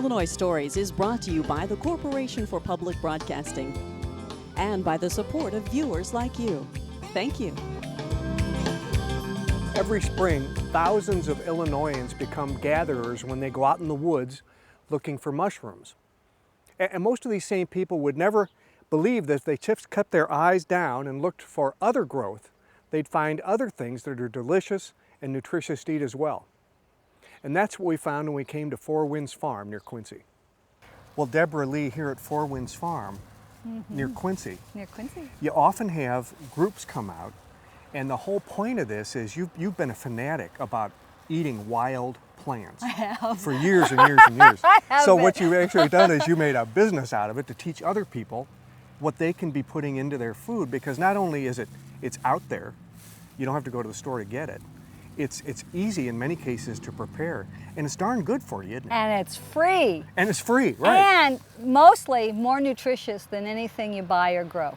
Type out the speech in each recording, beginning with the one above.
Illinois Stories is brought to you by the Corporation for Public Broadcasting and by the support of viewers like you. Thank you. Every spring, thousands of Illinoisans become gatherers when they go out in the woods looking for mushrooms. And most of these same people would never believe that if they just kept their eyes down and looked for other growth, they'd find other things that are delicious and nutritious to eat as well. And that's what we found when we came to Four Winds Farm near Quincy. Well, Deborah Lee here at Four Winds Farm near Quincy. Near Quincy. You often have groups come out, and the whole point of this is you've been a fanatic about eating wild plants. I have. For years and years and years. I have So been. what you've actually done is you made a business out of it to teach other people what they can be putting into their food, because not only is it's out there, you don't have to go to the store to get it. It's easy in many cases to prepare, and it's darn good for you, isn't it? And it's free. And it's free, right? And mostly more nutritious than anything you buy or grow.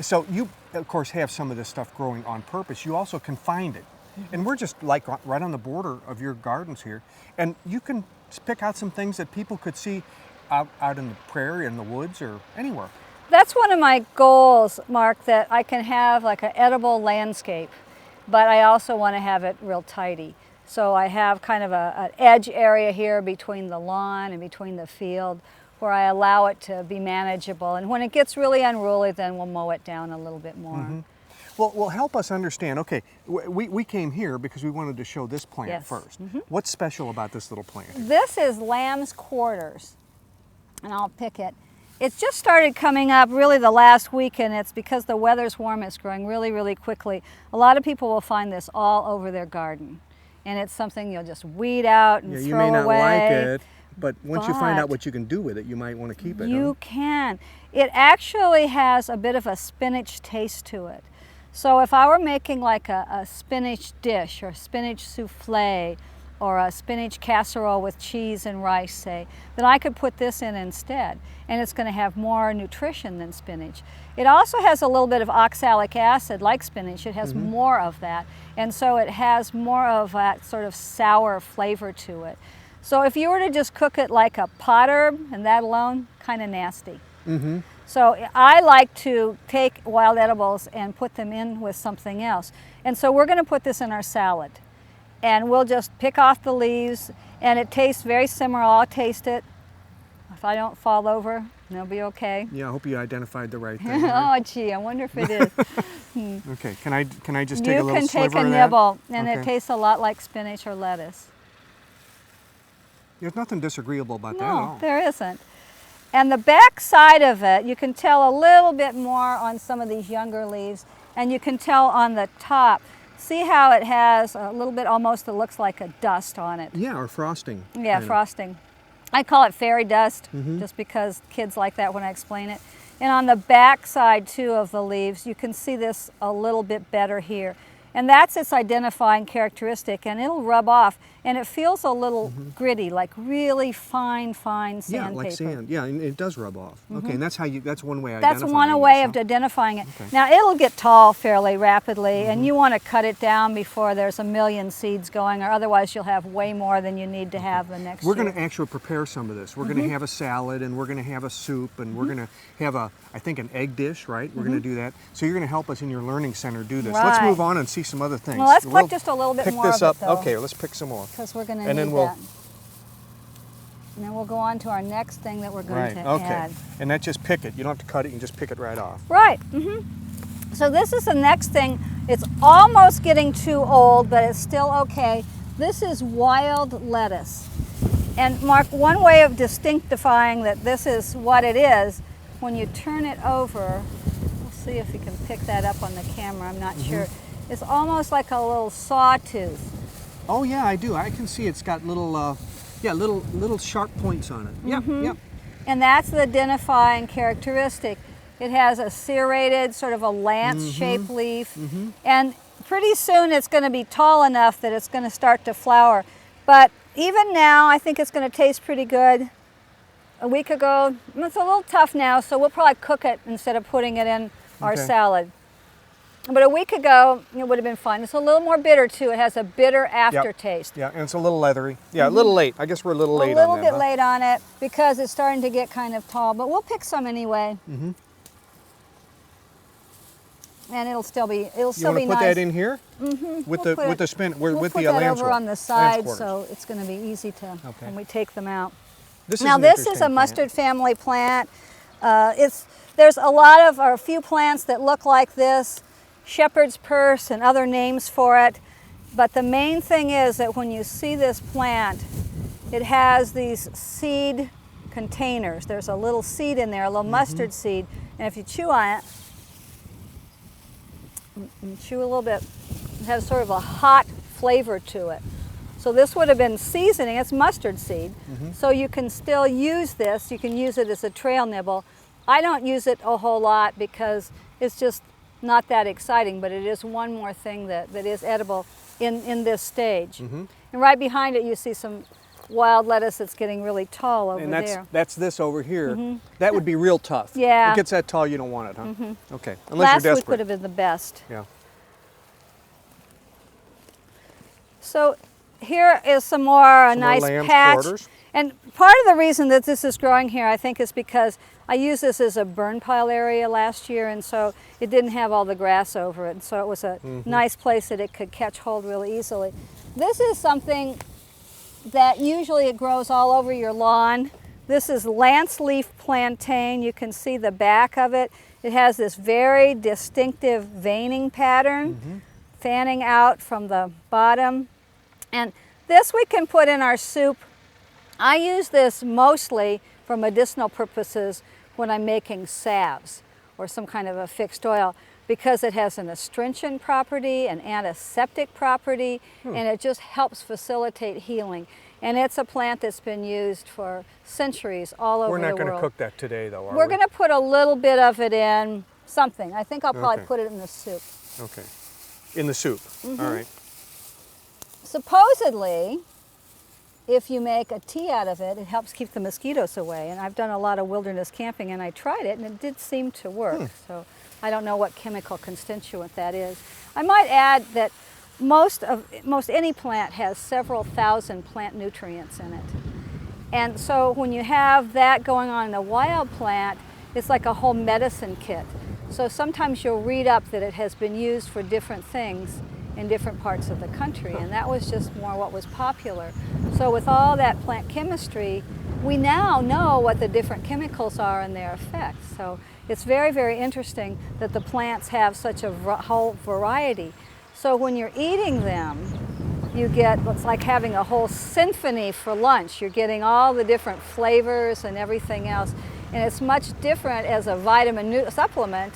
So you, of course, have some of this stuff growing on purpose. You also can find it. And we're just like right on the border of your gardens here. And you can pick out some things that people could see out in the prairie, in the woods, or anywhere. That's one of my goals, Mark, that I can have like an edible landscape, but I also want to have it real tidy. So I have kind of an edge area here between the lawn and between the field where I allow it to be manageable. And when it gets really unruly, then we'll mow it down a little bit more. Well, help us understand. Okay, we came here because we wanted to show this plant Yes. first. What's special about this little plant? This is lamb's quarters, and I'll pick it. It's just started coming up really the last week, and it's because the weather's warm, it's growing really, really quickly. A lot of people will find this all over their garden, and it's something you'll just weed out and Yeah, throw you may not away. like it, but once you find out But what you can do with it, you might want to keep it. You can. It actually has a bit of a spinach taste to it. So if I were making like a spinach dish or spinach souffle or a spinach casserole with cheese and rice, say, then I could put this in instead, and it's going to have more nutrition than spinach. It also has a little bit of oxalic acid, like spinach. It has more of that, and so it has more of that sort of sour flavor to it. So if you were to just cook it like a pot herb, and that alone, kind of nasty. So I like to take wild edibles and put them in with something else. And so we're going to put this in our salad. And we'll just pick off the leaves, and it tastes very similar. I'll taste it. If I don't fall over, it'll be okay. Yeah, I hope you identified the right thing. Oh, gee, I wonder if it is. Okay, can I just take a little You can sliver take a of that? nibble, and Okay. it tastes a lot like spinach or lettuce. There's nothing disagreeable about that at No, all. there isn't. And the back side of it, you can tell a little bit more on some of these younger leaves, and you can tell on the top. See how it has a little bit almost that looks like a dust on it? Yeah, or frosting. Yeah, kind of. frosting. I call it fairy dust just because kids like that when I explain it. And on the back side too of the leaves, you can see this a little bit better here. And that's its identifying characteristic, and it'll rub off, and it feels a little gritty, like really fine sandpaper. Yeah, like sand. Yeah, and it does rub off. Okay, and that's one way of That's identifying one it, way so- of identifying it. Okay. Now it'll get tall fairly rapidly, and you want to cut it down before there's a million seeds going, or otherwise you'll have way more than you need to have the next We're year. going to actually prepare some of this. We're going to have a salad, and we're going to have a soup, and we're going to have I think an egg dish, right? We're going to do that. So you're going to help us in your learning center do this. Let's Right. move on and see some other things. Well, let's We'll put just a little bit pick more this of up. it, though. Okay, let's pick some more. Because we're going to And need then we'll- that. And then we'll go on to our next thing that we're going Right, to okay. add. And that just pick it. You don't have to cut it, you can just pick it right off. Right. So this is the next thing. It's almost getting too old, but it's still okay. This is wild lettuce. And Mark, one way of distinctifying that this is what it is, when you turn it over, we'll see if you can pick that up on the camera, I'm not sure. It's almost like a little sawtooth. Oh yeah, I do. I can see it's got little, little sharp points on it. Yep, yep. And that's the identifying characteristic. It has a serrated, sort of a lance-shaped leaf. And pretty soon it's going to be tall enough that it's going to start to flower. But even now, I think it's going to taste pretty good. A week ago, it's a little tough now, so we'll probably cook it instead of putting it in our Okay. salad. But a week ago, it would have been fine. It's a little more bitter too. It has a bitter aftertaste. Yeah, and it's a little leathery. Yeah, a little late. I guess we're a little late on that. A little bit late on it because it's starting to get kind of tall, but we'll pick some anyway. And it'll still be nice. You want to put that in here? With the spin, We'll with put the that lamb's over on the lamb's side, quarters. so it's going to be easy to when we take them out. This Now is an this is interesting a mustard plant. family plant. There's a lot of, or a few plants that look like this, shepherd's purse and other names for it. But the main thing is that when you see this plant, it has these seed containers. There's a little seed in there, a little mustard seed, and if you chew on it, and chew a little bit, it has sort of a hot flavor to it. So this would have been seasoning, it's mustard seed, so you can still use this. You can use it as a trail nibble. I don't use it a whole lot because it's just not that exciting, but it is one more thing that is edible in this stage. And right behind it you see some wild lettuce that's getting really tall over there. That's this over here. That would be real tough. Yeah. It gets that tall, you don't want it, huh? Okay, unless Last you're week desperate. would have been the best. Yeah. So here is some more, Some more nice lamb's patch. quarters. And part of the reason that this is growing here, I think, is because I used this as a burn pile area last year, and so it didn't have all the grass over it. And so it was a nice place that it could catch hold really easily. This is something that usually it grows all over your lawn. This is lance leaf plantain. You can see the back of it. It has this very distinctive veining pattern, fanning out from the bottom. And this we can put in our soup. I use this mostly for medicinal purposes when I'm making salves or some kind of a fixed oil, because it has an astringent property, an antiseptic property, and it just helps facilitate healing. And it's a plant that's been used for centuries all over the world. We're not going to cook that today, though, are we? We're going to put a little bit of it in something. I think I'll probably put it in the soup. Okay. In the soup. All right. Supposedly, if you make a tea out of it, it helps keep the mosquitoes away. And I've done a lot of wilderness camping, and I tried it, and it did seem to work. So I don't know what chemical constituent that is. I might add that most any plant has several thousand plant nutrients in it. And so when you have that going on in a wild plant, it's like a whole medicine kit. So sometimes you'll read up that it has been used for different things in different parts of the country, and that was just more what was popular. So with all that plant chemistry, we now know what the different chemicals are and their effects. So it's very, very interesting that the plants have such a whole variety. So when you're eating them, you get what's like having a whole symphony for lunch. You're getting all the different flavors and everything else. And it's much different as a vitamin supplement.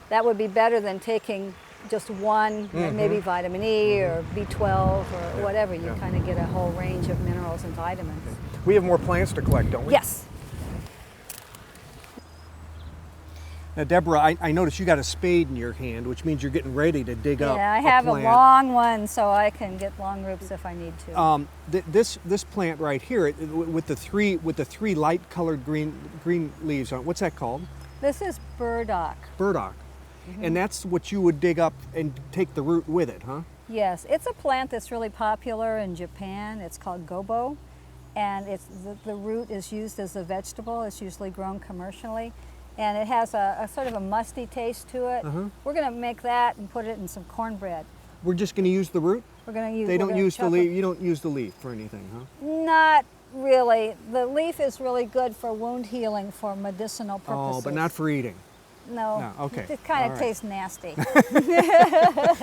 That would be better than taking just one, maybe vitamin E or B12 or whatever. You kind of get a whole range of minerals and vitamins. We have more plants to collect, don't we? Yes. Now, Deborah, I noticed you got a spade in your hand, which means you're getting ready to dig up Yeah, I have a plant. long one, so I can get long roots if I need to. This plant right here, with the three light-colored green leaves on it, what's that called? This is burdock. Burdock. And that's what you would dig up and take the root with it, huh? Yes, it's a plant that's really popular in Japan. It's called gobo, and the root is used as a vegetable. It's usually grown commercially, and it has a sort of a musty taste to it. We're going to make that and put it in some cornbread. We're just going to use the root? We're going to use. They don't use the leaf. You don't use the leaf for anything, huh? Not really. The leaf is really good for wound healing for medicinal purposes. Oh, but not for eating. No. Okay. It kind of All right. tastes nasty.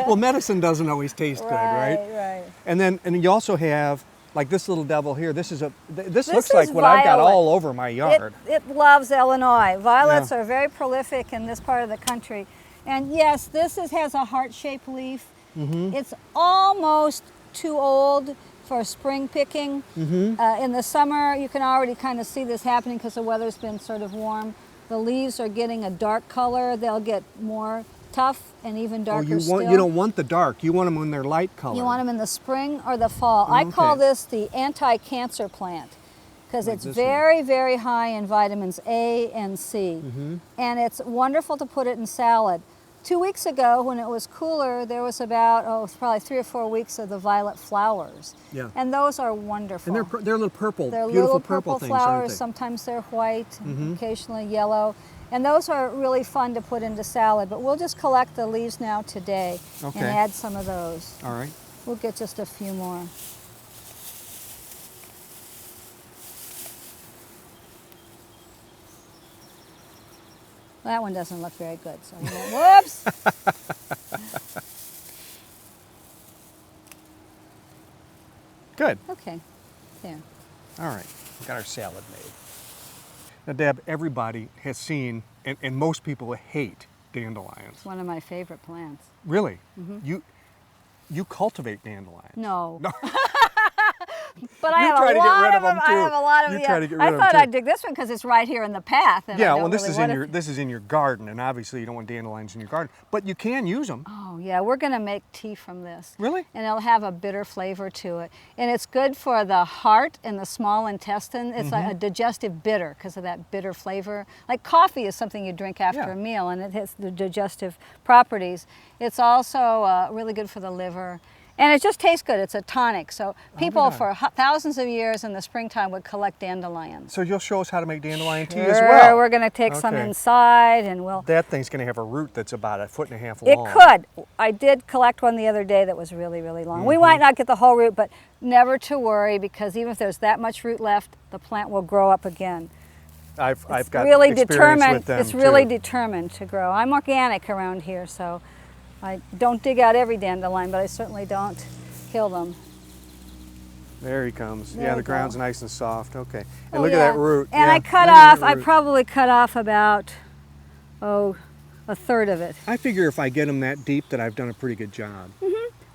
Well, medicine doesn't always taste good, right? Right. And then you also have like this little devil here. This looks is like what I've got violet. all over my yard. It loves Illinois. Violets are very prolific in this part of the country. And yes, this has a heart-shaped leaf. It's almost too old for spring picking. In the summer, you can already kind of see this happening because the weather's been sort of warm. The leaves are getting a dark color. They'll get more tough and even darker still. You don't want the dark. You want them when they're light color. You want them in the spring or the fall. I call this the anti-cancer plant because it's very, very high in vitamins A and C. And it's wonderful to put it in salad. 2 weeks ago, when it was cooler, there was about, probably 3 or 4 weeks of the violet flowers. Yeah. And those are wonderful. And they're little purple, They're beautiful little purple things, flowers. aren't they? Sometimes they're white, occasionally yellow. And those are really fun to put into salad. But we'll just collect the leaves now today and add some of those. All right. We'll get just a few more. That one doesn't look very good, so whoops! Good. Okay, there. All right, we got our salad made. Now, Deb, everybody has seen, and most people hate dandelions. It's one of my favorite plants. Really? You cultivate dandelions? No. No. But I You have try a to get lot rid of of them, them. I too. have a lot of You them. try to get rid I of them, thought too. I'd dig this one because it's right here in the path. And Yeah, I well, don't this really is want in it- this is in your garden, and obviously you don't want dandelions in your garden, but you can use them. Oh yeah, we're going to make tea from this. Really? And it'll have a bitter flavor to it. And it's good for the heart and the small intestine. It's like a digestive bitter because of that bitter flavor. Like coffee is something you drink after a meal, and it has the digestive properties. It's also really good for the liver. And it just tastes good. It's a tonic. So people for thousands of years in the springtime would collect dandelions. So you'll show us how to make dandelion tea Sure, as well. we're going to take some Okay. inside, and we'll... That thing's going to have a root that's about 1.5 feet It long. could. I did collect one the other day that was really, really long. We might not get the whole root, but never to worry, because even if there's that much root left, the plant will grow up again. I've got Really experience determined. with them It's really too. determined to grow. I'm organic around here, so I don't dig out every dandelion, but I certainly don't kill them. There he comes. There Yeah, you the ground's go. nice and soft. Okay. And Oh, look at yeah. that root. And Yeah, I cut look at off, that I root. probably cut off about, a third of it. I figure if I get them that deep that I've done a pretty good job.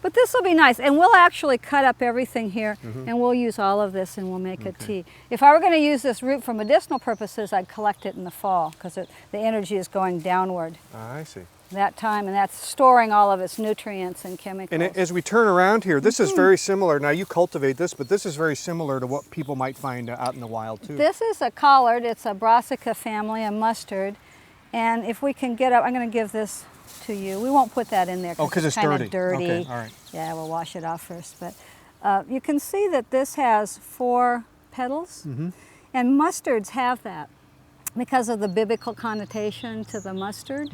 But this will be nice, and we'll actually cut up everything here, and we'll use all of this, and we'll make a tea. If I were going to use this root for medicinal purposes, I'd collect it in the fall, because the energy is going downward I see. that time, and that's storing all of its nutrients and chemicals. And as we turn around here, this is very similar. Now you cultivate this, but this is very similar to what people might find out in the wild too. This is a collard. It's a brassica family, a mustard, and if we can get up, I'm going to give this to you. We won't put that in there Oh, 'cause it's kind dirty. of dirty. Okay, all right. Yeah, we'll wash it off first. But you can see that this has 4 petals, and mustards have that because of the biblical connotation to the mustard,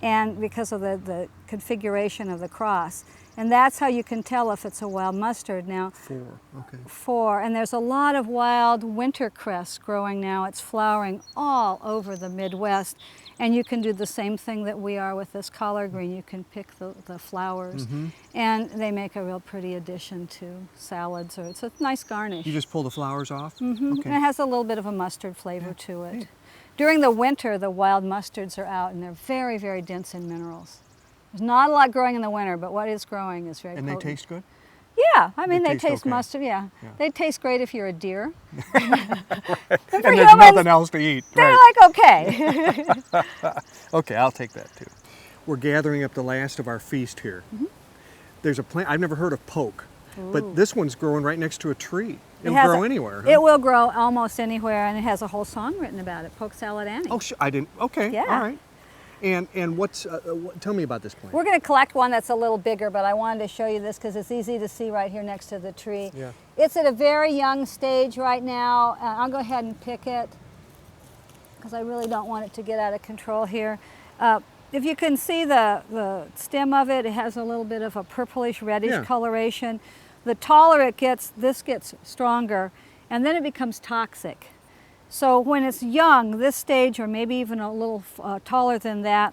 and because of the configuration of the cross. And that's how you can tell if it's a wild mustard. Now, 4. Okay. 4, and there's a lot of wild winter cress growing now. It's flowering all over the Midwest, and you can do the same thing that we are with this collard green. You can pick the flowers, and they make a real pretty addition to salads, or it's a nice garnish. You just pull the flowers off? Okay. And it has a little bit of a mustard flavor to it. During the winter, the wild mustards are out, and they're very, very dense in minerals. There's not a lot growing in the winter, but what is growing is very And potent. they taste good? Yeah, I mean, They they taste taste okay. mustard, yeah. Yeah. They taste great if you're a deer. And there's nothing else to eat. They're Right. like, okay. Okay, I'll take that too. We're gathering up the last of our feast here. There's a plant, I've never heard of poke, but this one's growing right next to a tree. It'll has grow a- anywhere. Huh? It will grow almost anywhere, and it has a whole song written about it, Poke Salad Annie. Oh, I didn't. Okay, Yeah. all right. And what's, tell me about this plant. We're going to collect one that's a little bigger, but I wanted to show you this because it's easy to see right here next to the tree. Yeah. It's at a very young stage right now. I'll go ahead and pick it because I really don't want it to get out of control here. If you can see the stem of it, it has a little bit of a purplish reddish Yeah. coloration. The taller it gets, this gets stronger, and then it becomes toxic. So when it's young, this stage, or maybe even a little taller than that,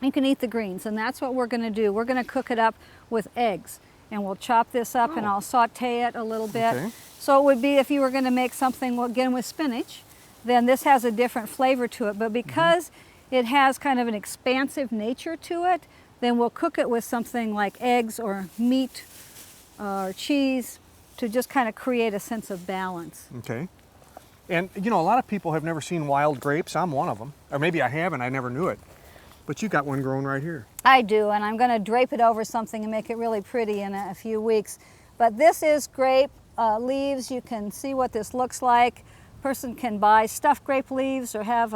you can eat the greens, and that's what we're going to do. We're going to cook it up with eggs, and we'll chop this up, and I'll saute it a little bit. Okay. So it would be if you were going to make something, well, again, with spinach, then this has a different flavor to it. But because it has kind of an expansive nature to it, then we'll cook it with something like eggs or meat or cheese to just kind of create a sense of balance. Okay. And you know, a lot of people have never seen wild grapes. I'm one of them. Or maybe I haven't, I never knew it. But you got one growing right here. I do, and I'm going to drape it over something and make it really pretty in a few weeks. But this is grape leaves. You can see what this looks like. Person can buy stuffed grape leaves or have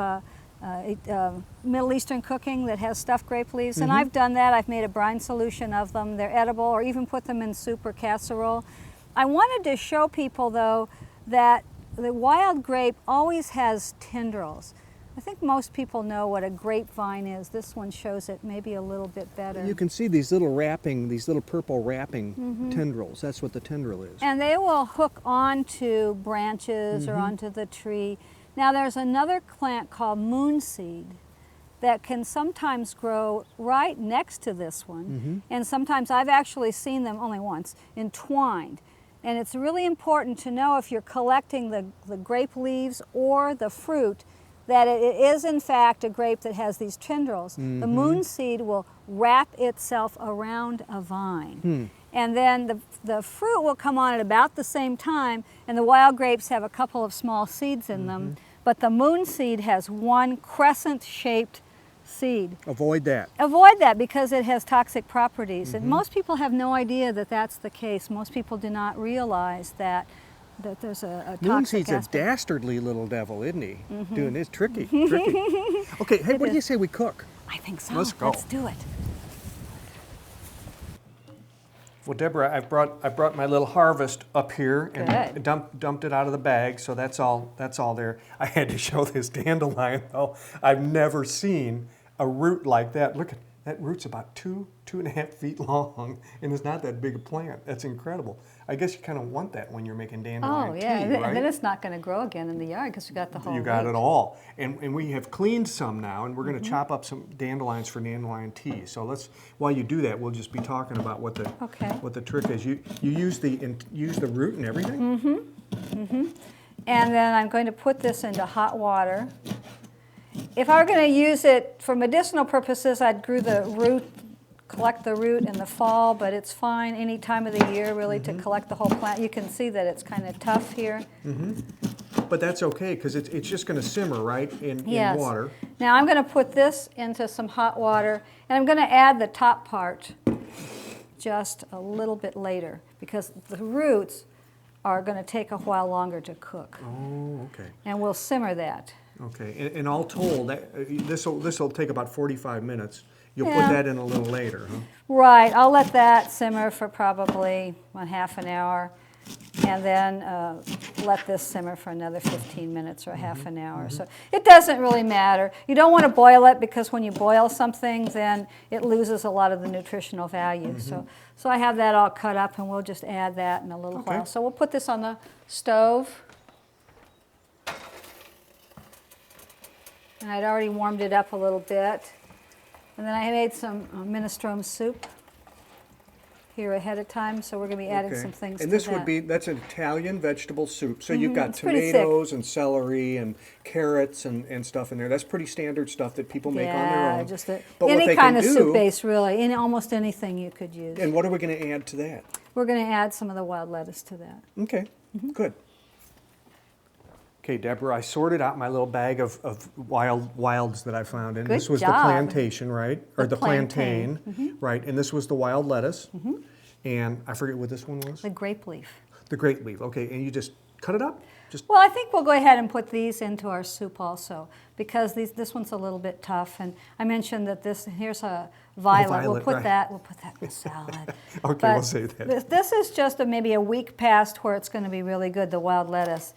Middle Eastern cooking that has stuffed grape leaves, and I've done that. I've made a brine solution of them. They're edible, or even put them in soup or casserole. I wanted to show people, though, that the wild grape always has tendrils. I think most people know what a grapevine is. This one shows it maybe a little bit better. You can see these little wrapping, these little purple wrapping tendrils. That's what the tendril is. And they will hook onto branches or onto the tree. Now there's another plant called moonseed that can sometimes grow right next to this one. And sometimes I've actually seen them, only once, entwined. And it's really important to know if you're collecting the grape leaves or the fruit that it is in fact a grape that has these tendrils. The moonseed will wrap itself around a vine. And then the fruit will come on at about the same time, and the wild grapes have a couple of small seeds in them, but the moonseed has one crescent-shaped seed. Avoid that. Avoid that because it has toxic properties. And most people have no idea that that's the case. Most people do not realize that there's a toxic Moonseed's a dastardly little devil, isn't he? Doing this tricky. Okay, hey, what do you say we cook? I think so. Let's go. Let's do it. Well, Deborah, I brought my little harvest up here and Good. dumped it out of the bag, so that's all there. I had to show this dandelion though. I've never seen a root like that. Look at that root's about 2.5 feet long, and it's not that big a plant. That's incredible. I guess you kind of want that when you're making dandelion tea, right? And then it's not going to grow again in the yard because you got the whole You got root. it all. And we have cleaned some now, and we're going to chop up some dandelions for dandelion tea. So while you do that, we'll just be talking about what the trick is. You use the root and everything? And then I'm going to put this into hot water. If I were going to use it for medicinal purposes, I'd collect the root in the fall, but it's fine any time of the year really to collect the whole plant. You can see that it's kind of tough here. But that's okay because it's just going to simmer, right, in water. Now I'm going to put this into some hot water, and I'm going to add the top part just a little bit later because the roots are going to take a while longer to cook. Oh, okay. And we'll simmer that. Okay, and all told, this will take about 45 minutes. You'll put that in a little later, huh? Right, I'll let that simmer for probably half an hour, and then let this simmer for another 15 minutes or half an hour. So it doesn't really matter. You don't want to boil it because when you boil something, then it loses a lot of the nutritional value. So I have that all cut up, and we'll just add that in a little while. So we'll put this on the stove. And I'd already warmed it up a little bit. And then I made some minestrone soup here ahead of time, so we're going to be adding some things and to this that. that's an Italian vegetable soup. So you've got It's pretty tomatoes and celery and carrots and stuff in there. That's pretty standard stuff that people make on their own. Just But any what they kind can of do, soup base, really. Almost anything you could use. And what are we going to add to that? We're going to add some of the wild lettuce to that. Okay, good. Okay, Deborah, I sorted out my little bag of wilds that I found. And this was the plantation, right? Or the plantain, right? And this was the wild lettuce. And I forget what this one was. The grape leaf. The grape leaf, okay. And you just cut it up? Well, I think we'll go ahead and put these into our soup also because this one's a little bit tough. And I mentioned that here's a violet. We'll put that in the salad. Okay, but we'll say that. This is just maybe a week past where it's going to be really good, the wild lettuce.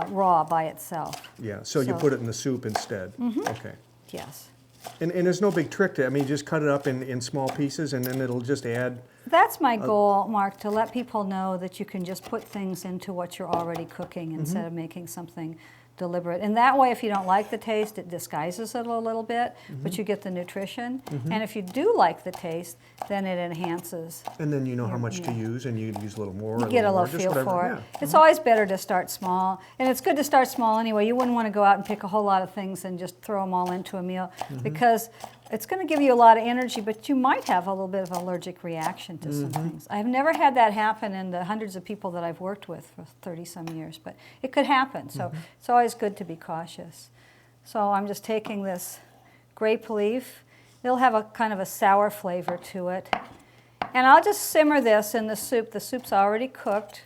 Raw by itself. Yeah, so you put it in the soup instead. Okay. Yes. And there's no big trick to it. I mean, just cut it up in small pieces and then it'll just add. That's my goal, Mark, to let people know that you can just put things into what you're already cooking instead of making something deliberate. And that way, if you don't like the taste, it disguises it a little bit, but you get the nutrition. And if you do like the taste, then it enhances. And then you know how much to use, and you use a little more. You get a little feel for it. It's always better to start small. And it's good to start small anyway. You wouldn't want to go out and pick a whole lot of things and just throw them all into a meal because it's going to give you a lot of energy, but you might have a little bit of an allergic reaction to some things. I've never had that happen in the hundreds of people that I've worked with for 30-some years, but it could happen. So it's always good to be cautious. So I'm just taking this grape leaf. It'll have a kind of a sour flavor to it. And I'll just simmer this in the soup. The soup's already cooked.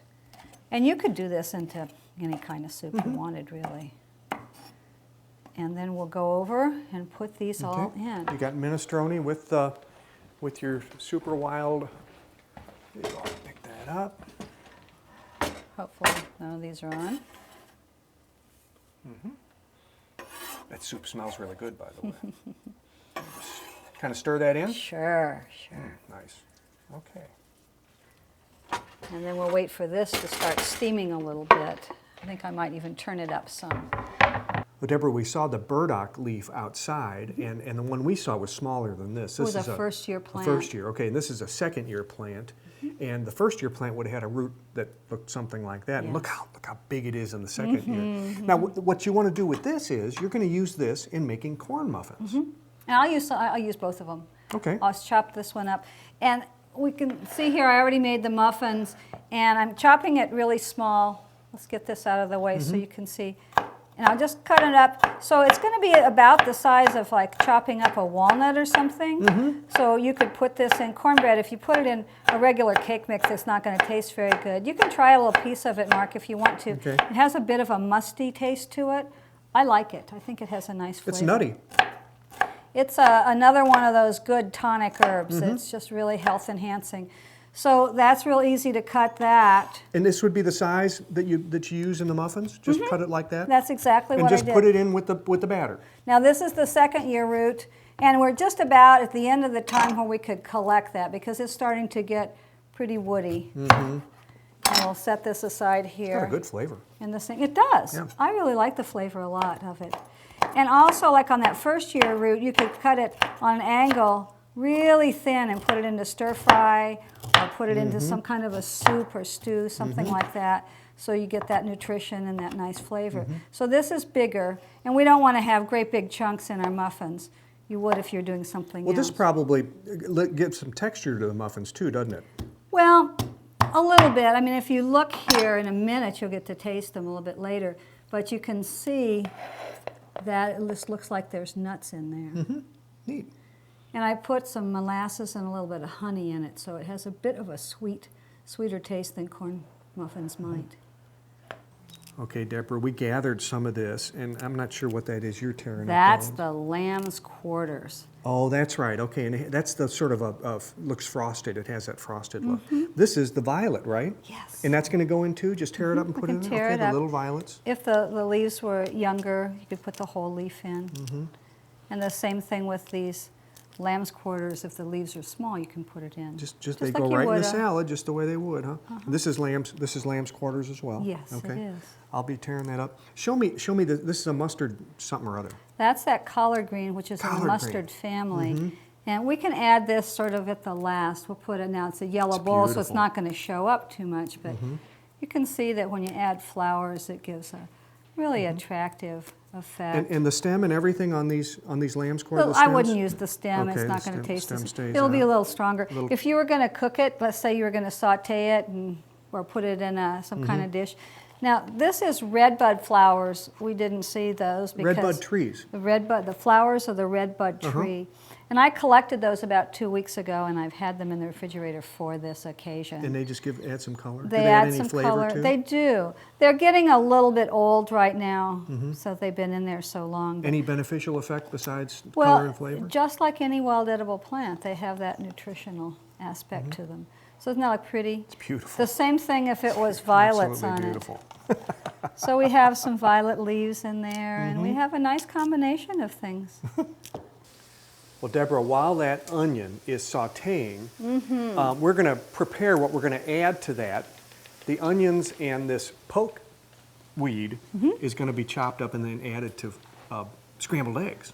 And you could do this into any kind of soup you wanted, really. And then we'll go over and put these all in. You got minestrone with your super wild. There you go. Pick that up. Hopefully none of these are on. That soup smells really good, by the way. Just kind of stir that in. Sure. Nice. Okay. And then we'll wait for this to start steaming a little bit. I think I might even turn it up some. Well, Deborah, we saw the burdock leaf outside, and the one we saw was smaller than this. It This was is a first-year plant. First year, okay. And this is a second-year plant, and the first-year plant would have had a root that looked something like that. And look how big it is in the second year. Now, what you want to do with this is you're going to use this in making corn muffins. And I'll use both of them. Okay. I'll chop this one up, and we can see here I already made the muffins, and I'm chopping it really small. Let's get this out of the way so you can see. And I'll just cut it up. So it's going to be about the size of like chopping up a walnut or something. So you could put this in cornbread. If you put it in a regular cake mix, it's not going to taste very good. You can try a little piece of it, Mark, if you want to. Okay. It has a bit of a musty taste to it. I like it. I think it has a nice flavor. It's nutty. It's another one of those good tonic herbs. It's just really health enhancing. So that's real easy to cut that. And this would be the size that you use in the muffins? Just cut it like that? That's exactly and what I did. just put it in with the batter? Now this is the second year root, and we're just about at the end of the time where we could collect that because it's starting to get pretty woody. And we'll set this aside here. It's got a good flavor. And this thing, it does. Yeah. I really like the flavor a lot of it. And also, like on that first year root, you could cut it on an angle really thin and put it into stir fry or put it into some kind of a soup or stew, something like that, so you get that nutrition and that nice flavor. So this is bigger, and we don't want to have great big chunks in our muffins. You would if you're doing something else. Well, this probably gives some texture to the muffins too, doesn't it? Well, a little bit. I mean, if you look here in a minute, you'll get to taste them a little bit later, but you can see that it just looks like there's nuts in there. Neat. And I put some molasses and a little bit of honey in it, so it has a bit of a sweeter taste than corn muffins might. Okay, Deborah, we gathered some of this, and I'm not sure what that is you're tearing That's up. the lamb's quarters. Oh, that's right. Okay, and that's the sort of looks frosted. It has that frosted look. This is the violet, right? Yes. And that's going to go in too? Just tear it up and put it in? Tear it the up. little violets. If the leaves were younger, you could put the whole leaf in. And the same thing with these lamb's quarters. If the leaves are small, you can put it in. Just Just they like go you right in would the a- salad, just the way they would, huh? This is lamb's quarters as well. Yes, it okay. is. I'll be tearing that up. Show me this is a mustard something or other. That's that collard green, which is Collard a mustard family. And we can add this sort of at the last. We'll put it now. It's a yellow It's bowl, so it's beautiful. not going to show up too much. But you can see that when you add flowers, it gives a really attractive effect. And the stem and everything on these lamb's quarter Well, stems? I wouldn't use the stem. Okay, It's not the going to taste stem the stays It'll be a out. little stronger. If you were going to cook it, let's say you were going to saute it or put it in some kind of dish. Now, this is redbud flowers. We didn't see those because Redbud trees. the flowers of the redbud tree. And I collected those about 2 weeks ago, and I've had them in the refrigerator for this occasion. And they just add some color? Do They add add any some flavor color. too? They do. They're getting a little bit old right now, so they've been in there so long. Any beneficial effect besides color and flavor? Just like any wild edible plant, they have that nutritional aspect to them. So isn't that like pretty? It's beautiful. The same thing if it was violets Absolutely on beautiful. it. So we have some violet leaves in there, and we have a nice combination of things. Well, Deborah, while that onion is sauteing, we're going to prepare what we're going to add to that. The onions and this poke weed is going to be chopped up and then added to scrambled eggs.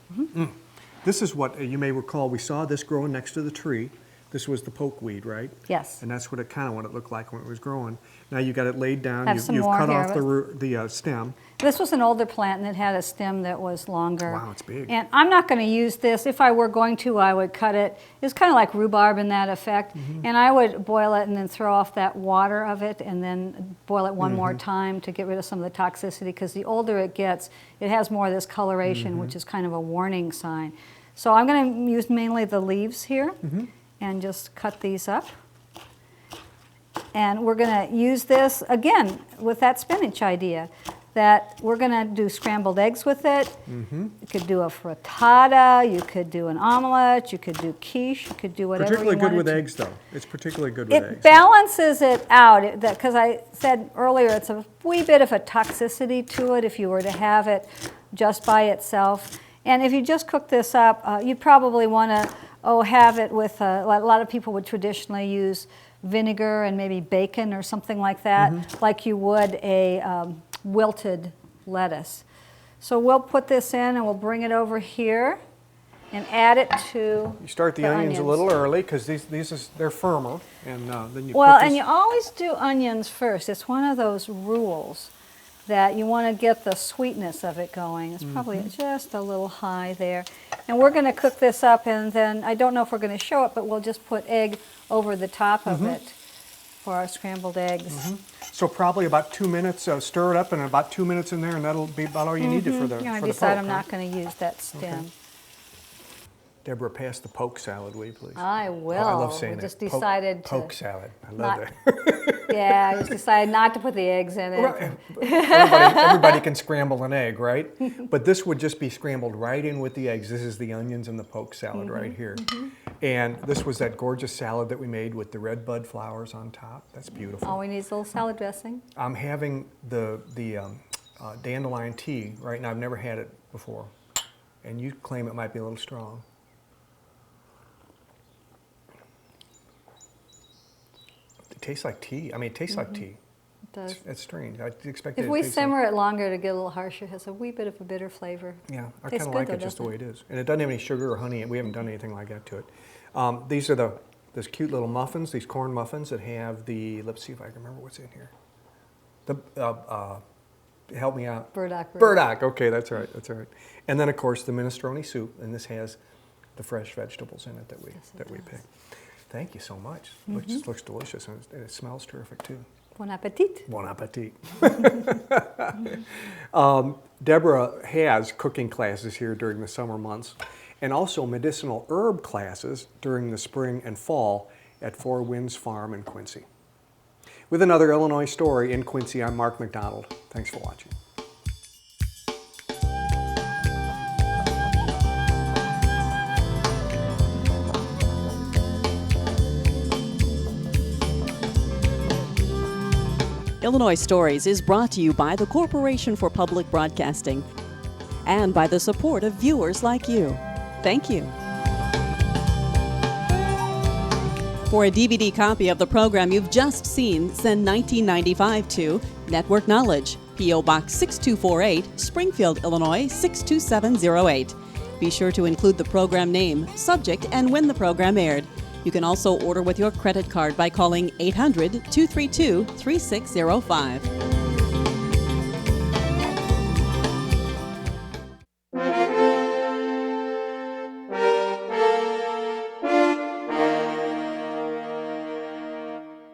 This is what you may recall. We saw this growing next to the tree. This was the poke weed, right? Yes. And that's what it kind of what it looked like when it was growing. Now you got it laid down. Have some You've more cut here, off but- the stem. This was an older plant, and it had a stem that was longer. Wow, it's big. And I'm not going to use this. If I were going to, I would cut it. It's kind of like rhubarb in that effect. And I would boil it and then throw off that water of it and then boil it one more time to get rid of some of the toxicity, because the older it gets, it has more of this coloration, which is kind of a warning sign. So I'm going to use mainly the leaves here and just cut these up. And we're going to use this, again, with that spinach idea. that we're going to do scrambled eggs with it. You could do a frittata, you could do an omelet, you could do quiche, you could do whatever you Particularly wanted good with to. eggs, though. It's particularly good with It eggs. balances it out, because I said earlier it's a wee bit of a toxicity to it if you were to have it just by itself. And if you just cook this up, you'd probably want to have it with, a lot of people would traditionally use vinegar and maybe bacon or something like that, like you would a wilted lettuce. So we'll put this in and we'll bring it over here and add it to You start the onions a little early because they're firmer, and then you Well, put and you always do onions first. It's one of those rules that you want to get the sweetness of it going. It's probably just a little high there. And we're going to cook this up, and then I don't know if we're going to show it, but we'll just put egg over the top of it for our scrambled eggs. So probably about 2 minutes, stir it up, and about 2 minutes in there, and that'll be about all you need for the I for the decide poke, I'm huh? not going to use that stem. Okay. Deborah, pass the poke salad, will you please? I will. Oh, I love saying We just it. decided Poke to salad. I love not- that. Yeah, I just decided not to put the eggs in it. Right. Everybody can scramble an egg, right? But this would just be scrambled right in with the eggs. This is the onions and the poke salad right here. And this was that gorgeous salad that we made with the red bud flowers on top. That's beautiful. All we need is a little salad dressing. I'm having the dandelion tea right now. I've never had it before. And you claim it might be a little strong. It tastes like tea. I mean, it tastes like tea. It does. It's strange. I expected If it we to taste like- simmer it longer to get a little harsher, it has a wee bit of a bitter flavor. Yeah, I Tastes kind of good like though, it just the doesn't way it is. And it doesn't have any sugar or honey. We haven't done anything like that to it. These are those cute little muffins, these corn muffins that have the, let's see if I can remember what's in here. Help me out. Burdock root. Burdock, okay, that's right, that's right. And then of course the minestrone soup, and this has the fresh vegetables in it that we picked. Thank you so much. It looks delicious, and it smells terrific too. Bon appetit. Bon appetit. Deborah has cooking classes here during the summer months, and also medicinal herb classes during the spring and fall at Four Winds Farm in Quincy. With another Illinois story in Quincy, I'm Mark McDonald. Thanks for watching. Illinois Stories is brought to you by the Corporation for Public Broadcasting and by the support of viewers like you. Thank you. For a DVD copy of the program you've just seen, send 1995 to Network Knowledge, P.O. Box 6248, Springfield, Illinois 62708. Be sure to include the program name, subject, and when the program aired. You can also order with your credit card by calling 800-232-3605.